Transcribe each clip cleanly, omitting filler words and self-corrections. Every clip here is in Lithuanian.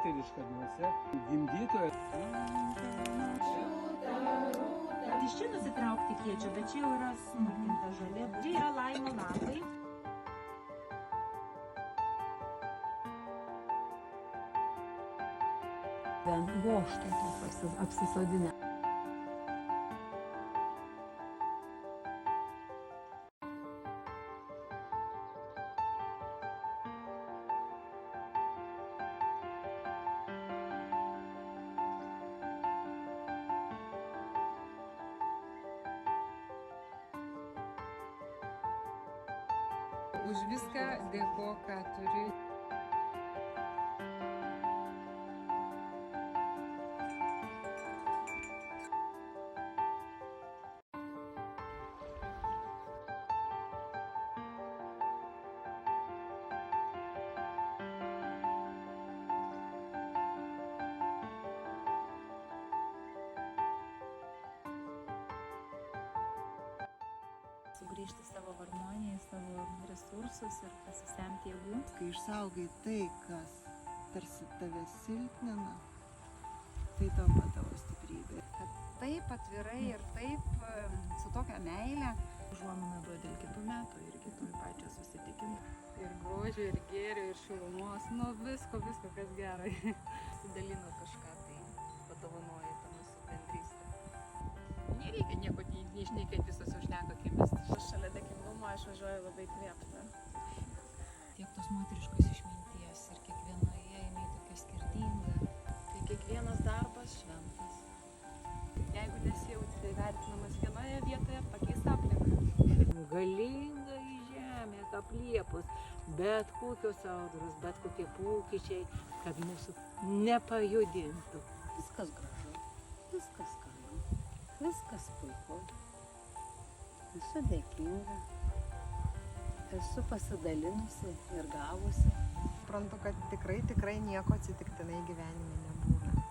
moteriška dvasia, gimdytoja. Iš čia nusitraukti kviečia, bet čia jau yra smulkinta žolė. Čia yra laimo lapai. Voštai apsisodinę. Už viską dėkok, ką turi. Sugrįžti savo harmoniją, savo resursus ir pasisemti jėgų. Kai išsaugai tai, kas tarsi tave silpnina, tai tampa tavo stiprybė. Kad taip atvirai ir taip su tokia meile. Užuomina duoda dėl kitų metų ir kitų pačio susitikimų. Ir grožio, ir gėrio, ir šilumos, visko, kas gerai. Pasidalino kažką, tai padovanoja tą mūsų bendrystę. Nereikia nieko neišnekėti, visos jau šneka, kaip mes. Šalia dėkingumo aš važiuoju labai įkvėpta. Tiek tos moteriškos išminties ir kiekvienoje jinai tokia skirtinga. Tai kiekvienas darbas šventas. Jeigu nesijauti vertinamas vienoje vietoje, pakeis aplinką. Galinga į žemę, apliepus, bet kokios audros, bet kokie pokyčiai, kad mūsų nepajudintų. Viskas gražu, viskas skanu, viskas puiku. Esu dėkinga, esu pasidalinusi ir gavusi. Suprantu, kad tikrai nieko atsitiktinai gyvenime nebūna.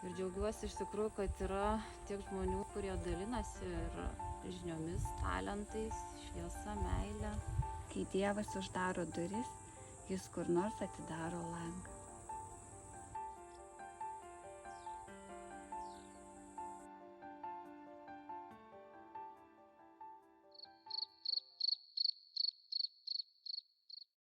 Ir džiaugiuosi iš tikrųjų, kad yra tiek žmonių, kurie dalinasi ir žiniomis, talentais, šviesa, meile. Kai Dievas uždaro duris, jis kur nors atidaro langą.